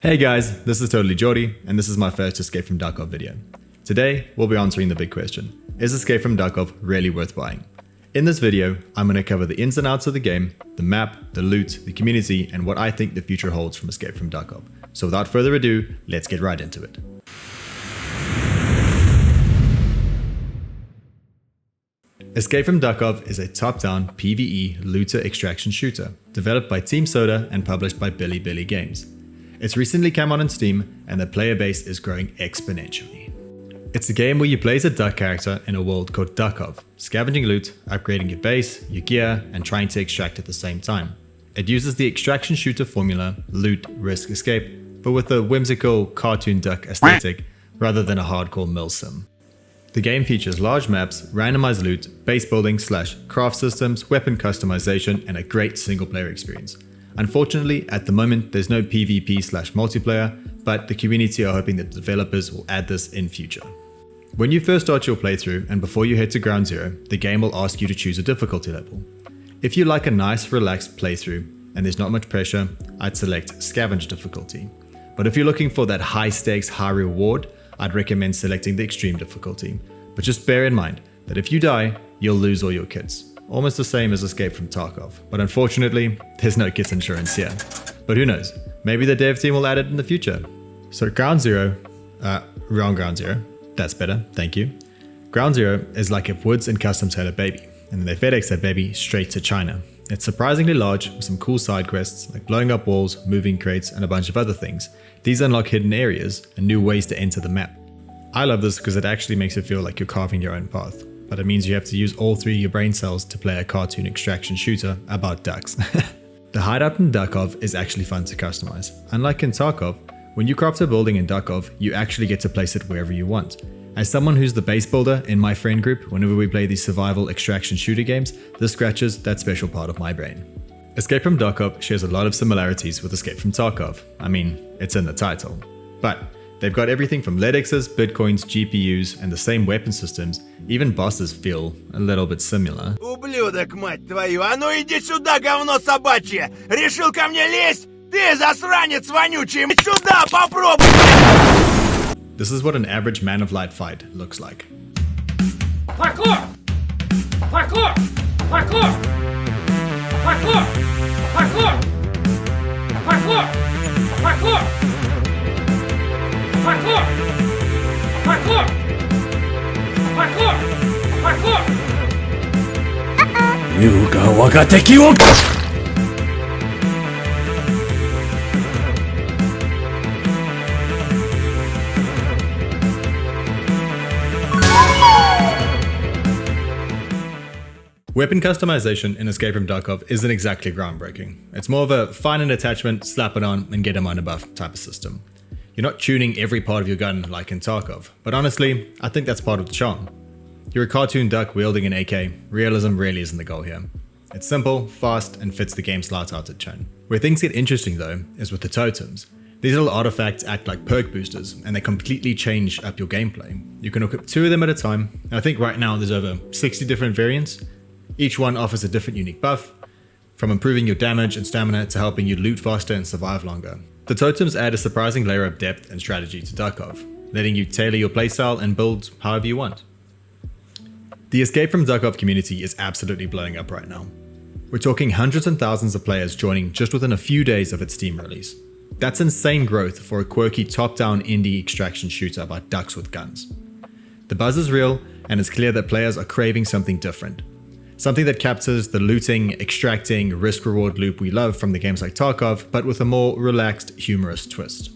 Hey guys, this is Totally Jordy, and this is my first Escape from Duckov video. Today, we'll be answering the big question: is Escape from Duckov really worth buying? In this video, I'm going to cover the ins and outs of the game, the map, the loot, the community, and what I think the future holds from Escape from Duckov. So without further ado, let's get right into it. Escape from Duckov is a top-down PvE looter extraction shooter, developed by Team Soda and published by Billy Games. It's recently come out on Steam, and the player base is growing exponentially. It's a game where you play as a duck character in a world called Duckov, scavenging loot, upgrading your base, your gear, and trying to extract at the same time. It uses the extraction shooter formula, loot, risk, escape, but with a whimsical cartoon duck aesthetic rather than a hardcore mill sim. The game features large maps, randomized loot, base building / craft systems, weapon customization, and a great single player experience. Unfortunately, at the moment, there's no PvP / multiplayer, but the community are hoping that developers will add this in future. When you first start your playthrough and before you head to Ground Zero, the game will ask you to choose a difficulty level. If you like a nice, relaxed playthrough and there's not much pressure, I'd select Scavenge difficulty. But if you're looking for that high stakes, high reward, I'd recommend selecting the Extreme difficulty. But just bear in mind that if you die, you'll lose all your kits. Almost the same as Escape from Tarkov, but unfortunately, there's no kit insurance here. But who knows, maybe the dev team will add it in the future. So Ground Zero, wrong Ground Zero, that's better, thank you. Ground Zero is like if Woods and Customs had a baby, and they FedEx that baby straight to China. It's surprisingly large with some cool side quests like blowing up walls, moving crates, and a bunch of other things. These unlock hidden areas and new ways to enter the map. I love this because it actually makes it feel like you're carving your own path. But it means you have to use all 3 of your brain cells to play a cartoon extraction shooter about ducks. The hideout in Duckov is actually fun to customize. Unlike in Tarkov, when you craft a building in Duckov, you actually get to place it wherever you want. As someone who's the base builder in my friend group, whenever we play these survival extraction shooter games, this scratches that special part of my brain. Escape from Duckov shares a lot of similarities with Escape from Tarkov. I mean, it's in the title. But they've got everything from LEDXs, bitcoins, GPUs, and the same weapon systems. Even bosses feel a little bit similar. Ублюдок, мать твою, а ну иди сюда, говно собачье! Решил ко мне лезть? Ты засранец вонючий! Сюда, попробуй! This is what an average Man of Light fight looks like. Parkour! Parkour! Parkour! Parkour! Parkour! Parkour! Parkour! Parkour! Parkour! Parkour! Parkour! Yuga waga teki wo... Weapon customization in Escape from Duckov isn't exactly groundbreaking. It's more of a find an attachment, slap it on, and get a minor buff type of system. You're not tuning every part of your gun like in Tarkov, but honestly, I think that's part of the charm. You're a cartoon duck wielding an AK, realism really isn't the goal here. It's simple, fast, and fits the game's light-hearted tone. Where things get interesting though, is with the totems. These little artifacts act like perk boosters, and they completely change up your gameplay. You can equip 2 of them at a time, and I think right now there's over 60 different variants. Each one offers a different unique buff, from improving your damage and stamina to helping you loot faster and survive longer. The totems add a surprising layer of depth and strategy to Duckov, letting you tailor your playstyle and build however you want. The Escape from Duckov community is absolutely blowing up right now. We're talking hundreds and thousands of players joining just within a few days of its Steam release. That's insane growth for a quirky top-down indie extraction shooter about ducks with guns. The buzz is real, and it's clear that players are craving something different. Something that captures the looting, extracting, risk-reward loop we love from the games like Tarkov, but with a more relaxed, humorous twist.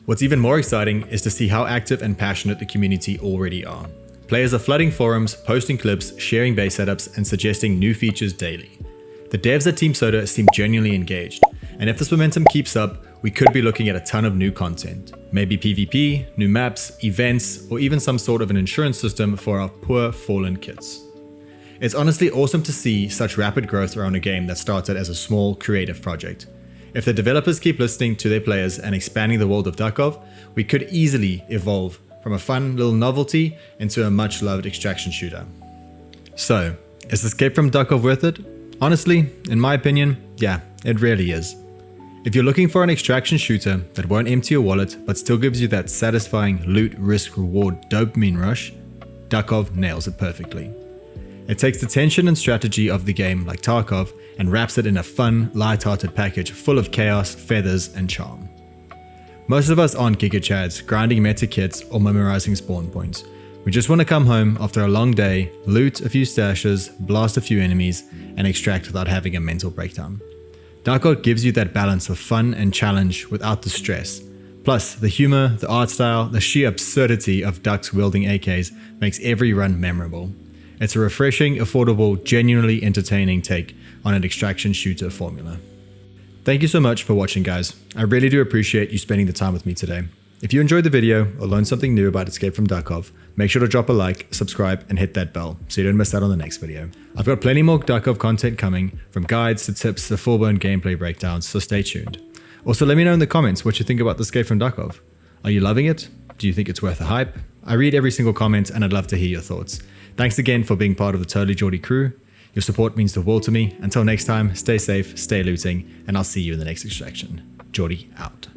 What's even more exciting is to see how active and passionate the community already are. Players are flooding forums, posting clips, sharing base setups, and suggesting new features daily. The devs at Team Soda seem genuinely engaged, and if this momentum keeps up, we could be looking at a ton of new content. Maybe PvP, new maps, events, or even some sort of an insurance system for our poor fallen kits. It's honestly awesome to see such rapid growth around a game that started as a small creative project. If the developers keep listening to their players and expanding the world of Duckov, we could easily evolve from a fun little novelty into a much loved extraction shooter. So, is Escape from Duckov worth it? Honestly, in my opinion, yeah, it really is. If you're looking for an extraction shooter that won't empty your wallet but still gives you that satisfying loot risk reward dopamine rush, Duckov nails it perfectly. It takes the tension and strategy of the game like Tarkov and wraps it in a fun, light-hearted package full of chaos, feathers, and charm. Most of us aren't Giga Chads, grinding meta kits or memorizing spawn points. We just want to come home after a long day, loot a few stashes, blast a few enemies, and extract without having a mental breakdown. Duckov gives you that balance of fun and challenge without the stress. Plus, the humor, the art style, the sheer absurdity of ducks wielding AKs makes every run memorable. It's a refreshing, affordable, genuinely entertaining take on an extraction shooter formula. Thank you so much for watching, guys. I really do appreciate you spending the time with me today. If you enjoyed the video or learned something new about Escape from Duckov, make sure to drop a like, subscribe, and hit that bell so you don't miss out on the next video. I've got plenty more Duckov content coming, from guides to tips to full-blown gameplay breakdowns, so stay tuned. Also, let me know in the comments what you think about the Escape from Duckov. Are you loving it? Do you think it's worth the hype? I read every single comment and I'd love to hear your thoughts. Thanks again for being part of the Totally Geordie crew. Your support means the world to me. Until next time, stay safe, stay looting, and I'll see you in the next extraction. Geordie out.